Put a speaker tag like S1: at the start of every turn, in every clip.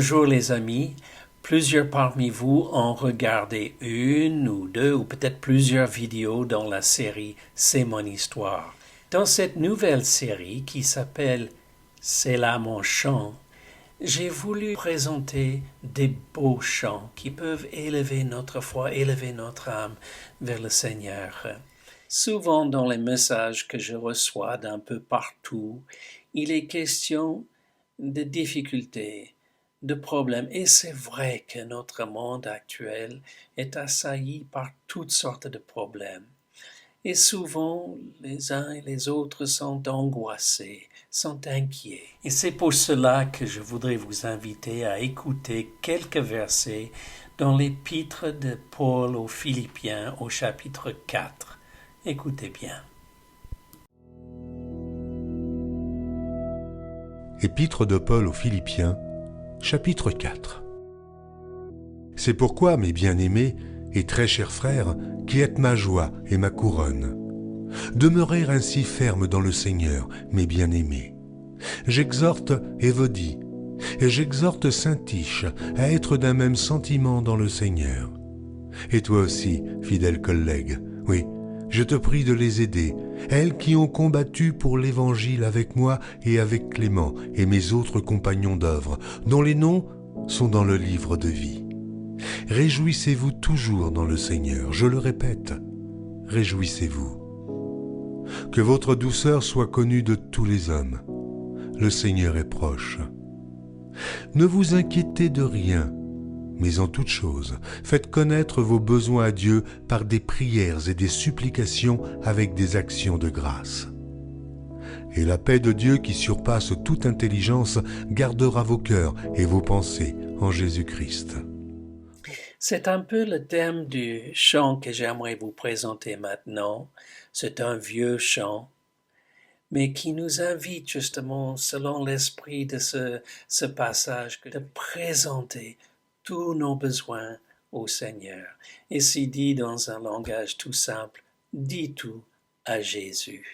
S1: Bonjour les amis. Plusieurs parmi vous ont regardé une ou deux ou peut-être plusieurs vidéos dans la série C'est mon histoire. Dans cette nouvelle série qui s'appelle C'est là mon chant, j'ai voulu présenter des beaux chants qui peuvent élever notre foi, élever notre âme vers le Seigneur. Souvent dans les messages que je reçois d'un peu partout, il est question de difficultés, de problèmes. Et c'est vrai que notre monde actuel est assailli par toutes sortes de problèmes. Et souvent, les uns et les autres sont angoissés, sont inquiets. Et c'est pour cela que je voudrais vous inviter à écouter quelques versets dans l'épître de Paul aux Philippiens au chapitre 4. Écoutez bien.
S2: Épître de Paul aux Philippiens, chapitre 4. C'est pourquoi, mes bien-aimés et très chers frères, qui êtes ma joie et ma couronne, demeurez ainsi fermes dans le Seigneur, mes bien-aimés. J'exhorte Évodie et j'exhorte Syntyche à être d'un même sentiment dans le Seigneur. Et toi aussi, fidèle collègue, oui, je te prie de les aider, elles qui ont combattu pour l'Évangile avec moi et avec Clément et mes autres compagnons d'œuvre, dont les noms sont dans le livre de vie. Réjouissez-vous toujours dans le Seigneur, je le répète, réjouissez-vous. Que votre douceur soit connue de tous les hommes. Le Seigneur est proche. Ne vous inquiétez de rien, mais en toute chose, faites connaître vos besoins à Dieu par des prières et des supplications avec des actions de grâce. Et la paix de Dieu qui surpasse toute intelligence gardera vos cœurs et vos pensées en Jésus-Christ.
S1: C'est un peu le thème du chant que j'aimerais vous présenter maintenant. C'est un vieux chant, mais qui nous invite justement, selon l'esprit de ce passage, de présenter tous nos besoins au Seigneur. Et c'est dit dans un langage tout simple, dis tout à Jésus.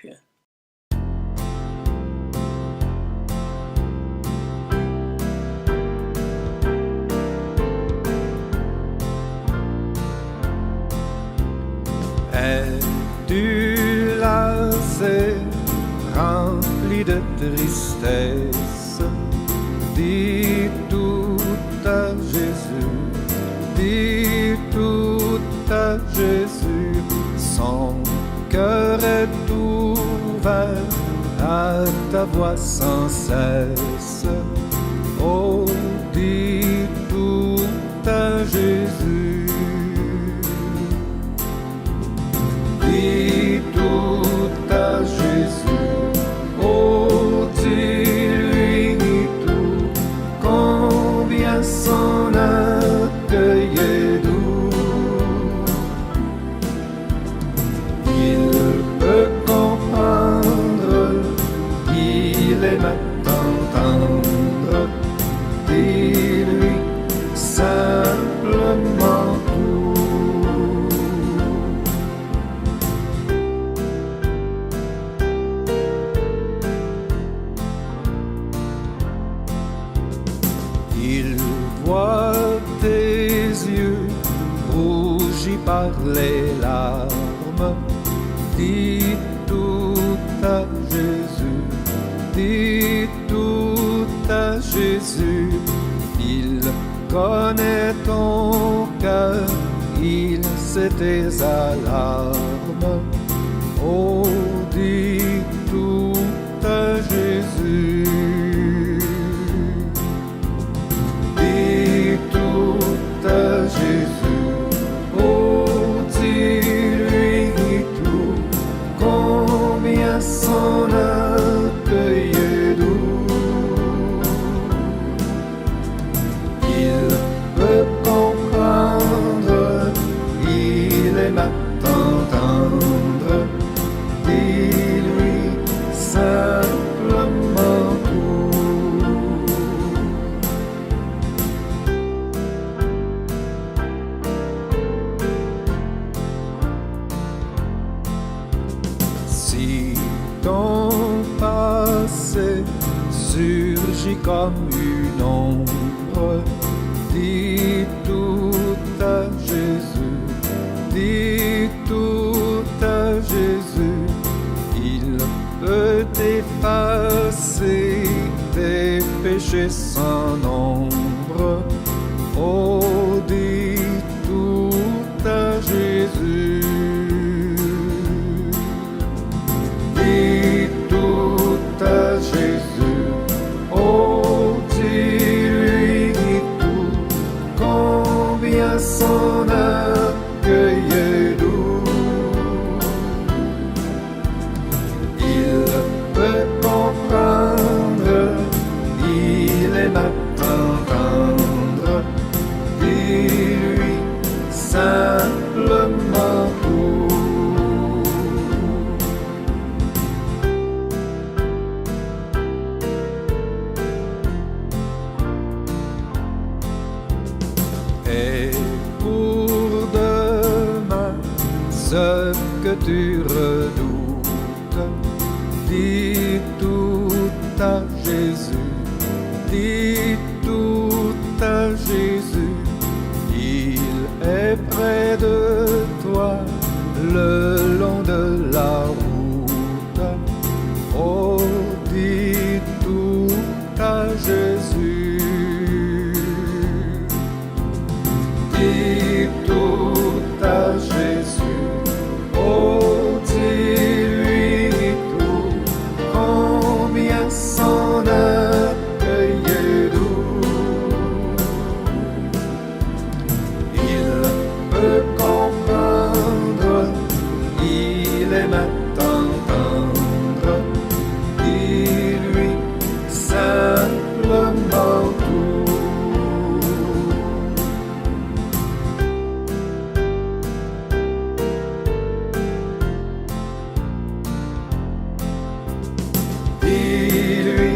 S3: Es-tu lassé, rempli de tristesse? Dis tout à Jésus, dis tout à Jésus. Son cœur est ouvert à ta voix sans cesse. Oh, dis tout à Jésus. Dis tout à Jésus, oh dis-lui tout, combien son accueil est doux. Il peut comprendre, il aime t'entendre, dis-lui simplement tout. Il voit tes yeux rougis par les larmes. Dis tout à Jésus, dis tout à Jésus. Il connaît ton cœur, il sait tes alarmes. Oh, dis tout à Jésus. Dis tout à Jésus, oh dis-lui tout, combien son accueil est doux. Il peut comprendre, il aime t'entendre, dis-lui simplement tout. Si ton passé surgit comme une ombre, sombre. Dis tout à Jésus, dis tout à Jésus. Il peut effacer tes péchés sans nombre. Oh, dis tout à Jésus. Dis tout à Jésus. Oh, dis-lui tout. Combien son accueil est doux. Il peut comprendre, il aime attendre. Dis-lui simplement tout. Et pour demain, ce que tu redoutes, dis tout à Jésus, dis tout à Jésus. Il est près de toi le long de la route. Oh, dis tout à Jésus. Dis tout à Jésus. Oh, dis-lui tout. Combien son accueil est doux. Il peut comprendre, il aime attendre. Dis-lui simplement tout. Dis-lui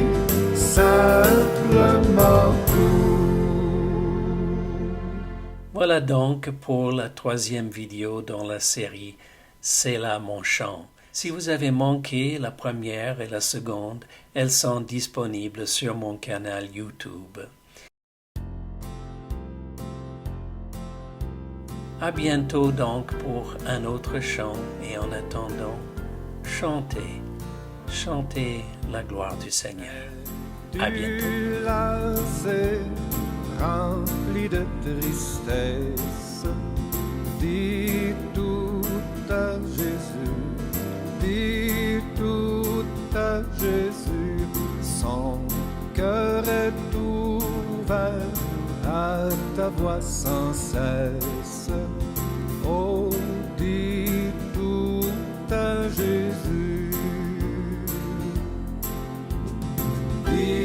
S3: simplement tout.
S1: Voilà donc pour la troisième vidéo dans la série C'est là mon chant. Si vous avez manqué la première et la seconde, elles sont disponibles sur mon canal YouTube. À bientôt donc pour un autre chant et en attendant, chantez, chantez la gloire du Seigneur. À bientôt.
S3: Du lacet rempli de tristesse, dis tout à Jésus, dis tout à Jésus. Son cœur est ouvert à ta voix sans cesse. Oh, dis tout à Jésus. Dis